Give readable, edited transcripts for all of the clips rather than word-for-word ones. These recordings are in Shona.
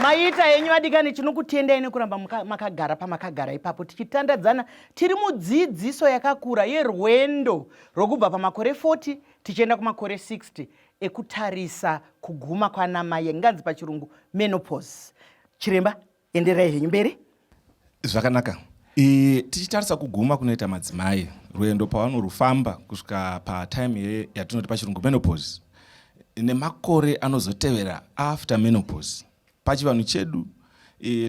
maita yenyu vadikani chinokutendai nekuramba makagara pamakagara ipapo tichitandadzana tiri mudzidziso yakakura yerwendo rwokubva pamakore 40 tichienda kumakore 60 ekutarisa kuguma kwanamai nganzi pachirungu menopause. Chiremba, enderai henyu mberi. Zvakanaka. Tichitarisa kuguma kunoita madzimai, rwendo pavanorufamba kusvika patime yatinoti pachirungu menopause, nemakore anozotevera after menopause. Pachivanhu chedu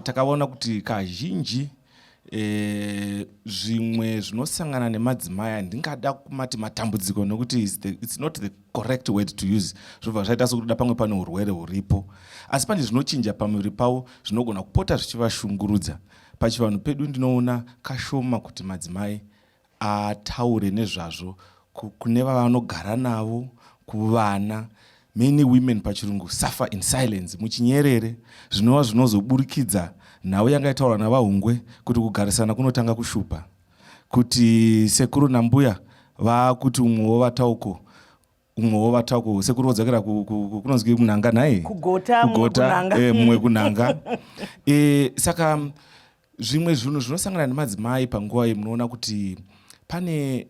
takaona kuti kazhinji zvimwe zvinosangana nemadzimai handingada kumati matambudziko nokuti it's not the correct word to use. Zvobva zvaita sekuti pamwe pane urwere huripo, asi pane zvinochinja pamuviri pavo zvinogona kupota zvichivashungurudza. Pachivanhu pedu ndinoona kashoma kuti madzimai ataure nezvazvo kune vavanogara navo, kuvana. Many women pachirungu suffer in silence, muchinyerere, zvinova zvinozoburikidza nhau yanga itaurwa navahungwe kuti kugarisana kunotanga kushupa, kuti sekuru nambuya vakuti umwewo vatauko, umwewo vatauko, sekuru vodzokera kunonzwi kunhanga naye kugota mumwe kunhanga. Saka zvimwe zvinhu zvinosangana nemadzimai panguva munoona kuti pane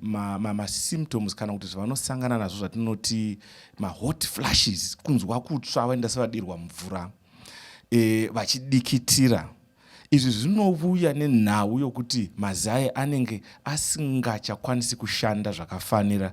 ma-symptoms kana kuti zvanosangana nazvo zvatinoti ma-hot flashes, kunzwa kutsva vaenda sevadirwa mvura, vachidikitira. Izvi zvinouya nenhau yokuti mazai anenge asingachakwanisi kushanda zvakafanira,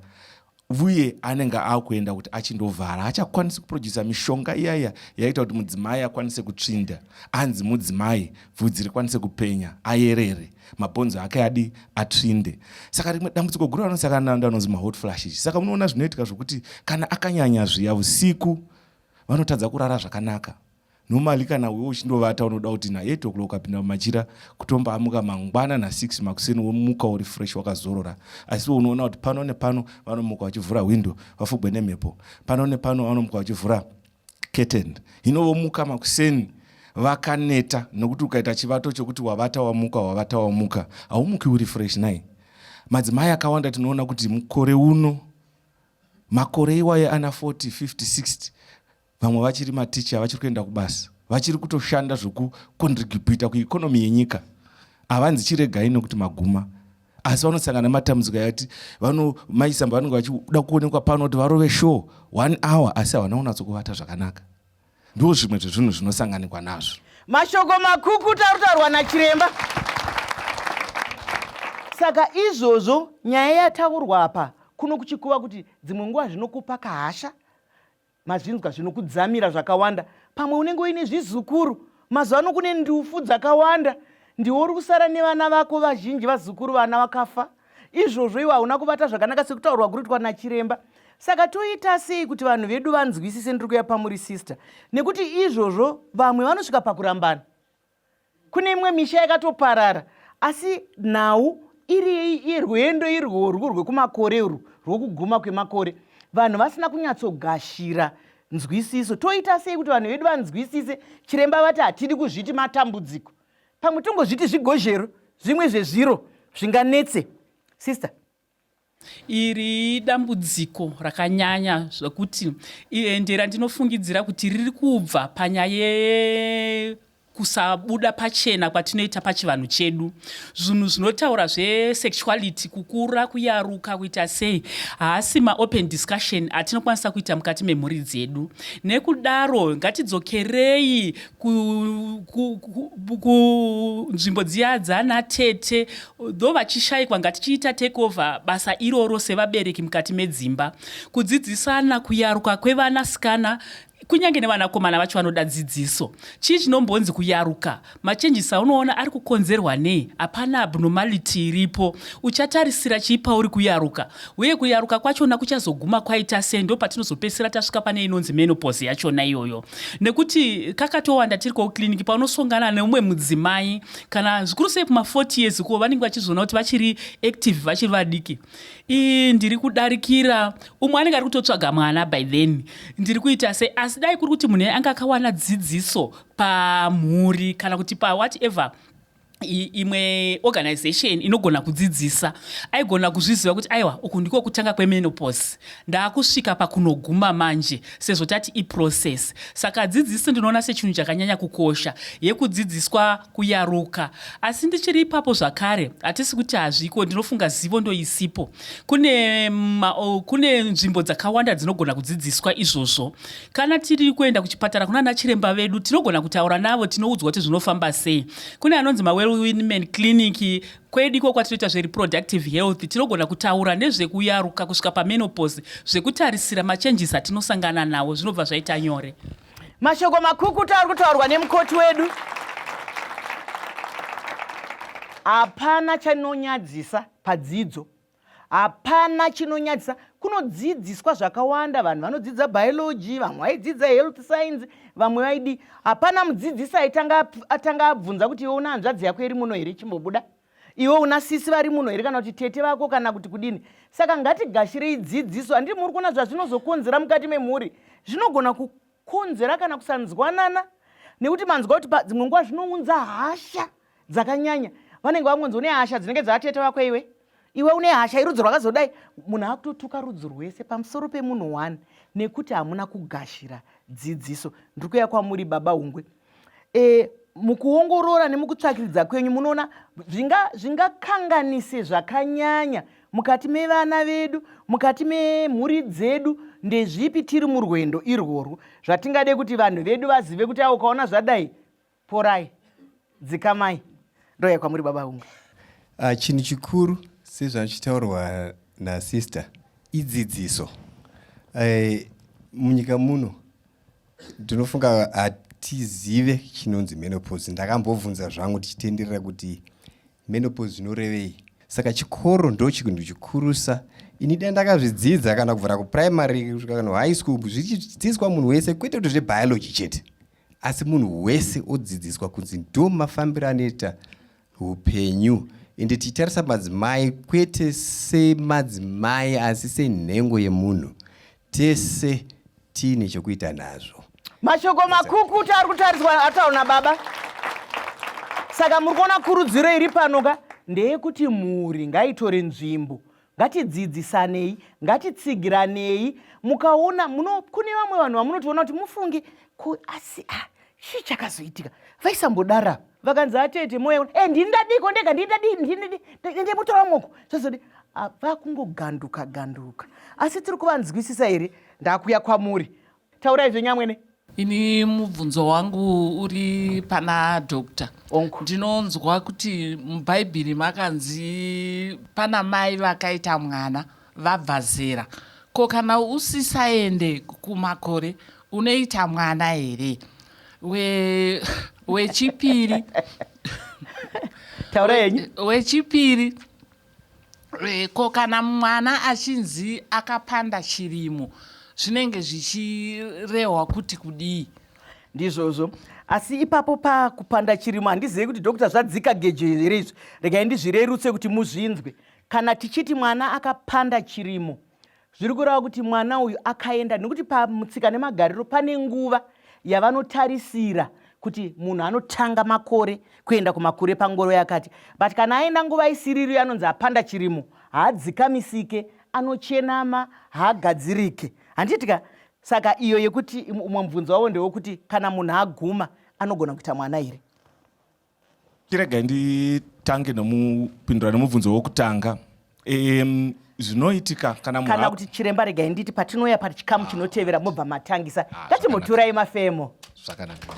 uye anenge akuenda kuti achindovhara, achakwanisi kuprodusa mishonga iyaya yaita kuti mudzimai akwanise kutsvinda, anzi mudzimai, bvudzi rikwanise kupenya, ayerere, mabhonzo ake adi atsvinde. Saka rimwe dambudziko guru vanosangana naro anonzi ma-hot flashes. Saka munoona zvinoitika zvokuti kana akanyanya zviya usiku vanotadza kurara zvakanaka. Normally kana wewe uchindovata unoda kuti na 8 o'clock ukapinda mumachira kutomba amuka mangwana na 6 makuseni womuka uri fresh wakazorora. Asi unoona kuti pano nepano vanomuka vachivhura window vafugwe nemhepo, pano nepano vanomuka vachivhura curtain. Hino vomuka makuseni vakaneta nokuti ukaita chivato chokuti wavata wamuka haumuki uri fresh nai. Madzimai akawanda tinoona kuti mukore uno, makore iwaye ana 40, 50, 60, vamwe vachiri maticha, vachiri kuenda kubasa, vachiri kutoshanda zvokukontribhuta kuikonomi yenyika. Havanzi chiregai nokuti maguma, asi vanosangana nematambudziko yati Mai Chisamba vanenge vachida kuonekwa pano kuti varove show 1 hour asi havana kunyatsokuvata zvakanaka. Ndo zvimwe zvezvinhu zvinosanganikwa nazvo. Mashoko makuku taurwa naChiremba. Saka izvozvo nyaya yataurwa apa kuno kuchikuva kuti dzimwe nguva zvinokupa kahasha, mazvinzwa zvinokudzamira zvakawanda. Pamwe unenge uine zvizukuru, mazuva ano kune ndufu dzakawanda, ndiwo uri kusara nevana vako vazhinji, vazukuru vana vakafa. Izvozvo iwe hauna kuvata zvakanaka sekutaurwa kuitwa naChiremba. Saka toita sei kuti vanhu vedu vanzwisise ndiri kuya pamuri sister, nekuti izvozvo vamwe vanosvika pakurambana. Kune imwe misha yakatoparara, asi nhau iri rwendo irworwo rwekumakore urwu rwokuguma kwemakore, vanhu vasina kunyatsogashira nzwisiso. Toita sei kuti vanhu vedu vanzwisise? Chiremba vati hatidi kuzviti matambudziko, pamwe tongozviti zvigozhero, zvimwe zvezviro zvinganetse. Sister, iri dambudziko rakanyanya zvokuti ndera ndinofungidzira kuti riri kubva panyaya kusabuda pachena kwatinoita pachivanhu chedu. Zvinhu zvinotaura zvesexuality, kukura, kuyaruka, kuita sei, haasi maopen discussion atinokwanisa kuita mukati memhuri dzedu. Nekudaro ngatidzokerei kunzvimbo dziya dzana tete, dho vachishayikwa ngatichiita take over basa iroro sevabereki mukati medzimba, kudzidzisana kuyaruka kwevanasikana. Kunyange nevanakomana vacho vanoda dzidziso. Chii chinombonzi kuyaruka? Machenjisi aunoona ari kukonzerwa nei? Hapana abnormality iripo. Uchatarisira chiipa uri kuyaruka. Uye kuyaruka kwachona kuchazoguma kwaita sei, ndo patinozopedzisira tasvika pane inonzi menopause yachona iyoyo. Nekuti kakatowanda tiri kukliniki paunosongana neumwe mudzimai kana zvikuru sei kuma 40 years ko vanenge vachizoona kuti vachiri active, vachiri vadiki. Ndiri kudarikira, umwe anenge ari kutotsvaga mwana by then. Ndiri kuita sei? Asi dai kuri kuti munhu anga akawana dzidziso pamhuri kana kuti pa whatever imwe organization inogona kudzidzisa aigona kuzviziva kuti aiwa uku ndiko kutanga kwemenopause ndaakusvika pakunoguma manje sezvo tati iprocess. Saka dzidziso ndinoona sechinhu chakanyanya kukosha yekudzidziswa kuyaruka. Asi ndichiri ipapo zvakare hatisi kuti hazviko, ndinofunga zivo ndoisipo. Kune nzvimbo dzakawanda dzinogona kudzidziswa izvozvo. Kana tiri kuenda kuchipatara kuna nachiremba vedu tinogona kutaura navo, tinoudzwa kuti zvinofamba sei. Kune anonzi women clinic kwediko kwatinoita zvereproductive health, tinogona kutaura nezvekuyaruka kusvika pamenopause, zvekutarisira machanges atinosangana nawo, zvinobva zvaita nyore. Mashoko makukuta ari kutaurwa nemukoti wedu. Hapana chinonyadzisa padzidzo, hapana chinonyadzisa. Kunodzidziswa zvakawanda, vanhu vanodzidza biology, vamwe vaidzidza health science, vamwe vaidi. Hapana mudzidzisi atanga abvunza kuti iwe una hanzvadzi yako iri muno here chimbobuda, iwe una sisi vari muno here, kana kuti tete vako, kana kuti kudini. Saka ngatigashirei dzidziso. Handii muri kuona zvazvinozokonzera mukati memhuri, zvinogona kukonzera kana kusanzwanana, nekuti manzwa kuti dzimwe nguva zvinounza hasha dzakanyanya. Vanenge vamonzwa une hasha dzinenge dzatete vako iwe une hasha irudzi rwakazodai. Munhu akutotuka rudzi rwese pamusoro pemunhu wani nekuti hamuna kugashira dzidziso. Ndiri kuuya kwamuri baba Hungwe. Mukuongorora nemukutsvakiridza kwenyu munoona zvingakanganise zvakanyanya mukati mevana vedu, mukati memhuri dzedu. Ndezvipi tiri murwendo irworwo zvatingade kuti vanhu vedu vazive kuti ukaona zvadai porai, dzikamai. Ndoya kwamuri baba Hungwe. Chinhu chikuru sezvachitaurwa nasister idzidziso. Munyika muno ndinofunga hatizive chinonzi menopause. Ndakambobvunza zvangu tichitenderera kuti menopause zvinorevei. Saka chikoro ndo chinhu chikurusa. Ini dai ndakazvidzidza kana kubvira kuprimary kusvika kana high school zvichidzidziswa munhu wese, kwete kuti zvebiology chete, asi munhu wese odzidziswa kunzi ndo mafambiro anoita upenyu. Ende tichitarisa madzimai kwete semadzimai asi senhengo yemunhu, tese tiine chekuita nazvo. Mashoko makukuta ari kutariswa ataona baba. Saka muri kuona kurudziro iri panoka ndeyekuti mhuri ngaitore nzvimbo, ngatidzidzisanei, ngatitsigiranei. Mukaona kune vamwe vanhu vamunotoona kuti mufungi asi chii chakazoitika, vaisambodara vakanzi atete moyo ndinodadiko ndega ndimutora moko zvazodi vakungoganduka ganduka. Asi tiri kuvanzwisisa here? Ndakuya kwamuri, taurai zvenyamwene. Ini mubvunzo wangu uri pana Dr. Ndinonzwa kuti mubhaibheri makanzi pana mai vakaita mwana vabva zera. Ko kana usisaende kumakore unoita mwana here? Wechipiri taura yenyu. Wechipiri, ko kana mwana achinzi akapanda chirimo zvinenge zvichirehwa kuti kudii? Ndizvozvo. Asi ipapo pakupanda chirimo handizivi kuti dokta zvadzika gejo here izvo. Regai ndizvirerutse kuti muzvinzwe. Kana tichiti mwana akapanda chirimo, zviri kureva kuti mwana uyu akaenda, nekuti pamutsika nemagariro pane nguva yavanotarisira kuti munhu anotanga makore kuenda kumakore pangoro yakati. But kana aenda nguva isiriri anonzi apanda chirimo, haadzikamisike, anochenama, haagadzirike. Handitika? Saka iyo yekuti umwe mubvunzo wavo ndewekuti kana munhu aguma anogona kuita mwana here? Chirega nditange nomupindura nemubvunzo wokutanga. Zvinoitika kana kuti chiremba regai nditi patinoya pachikamu chinotevera mobva matangisa. Ngatimuturai mafemo. Zvakanaka.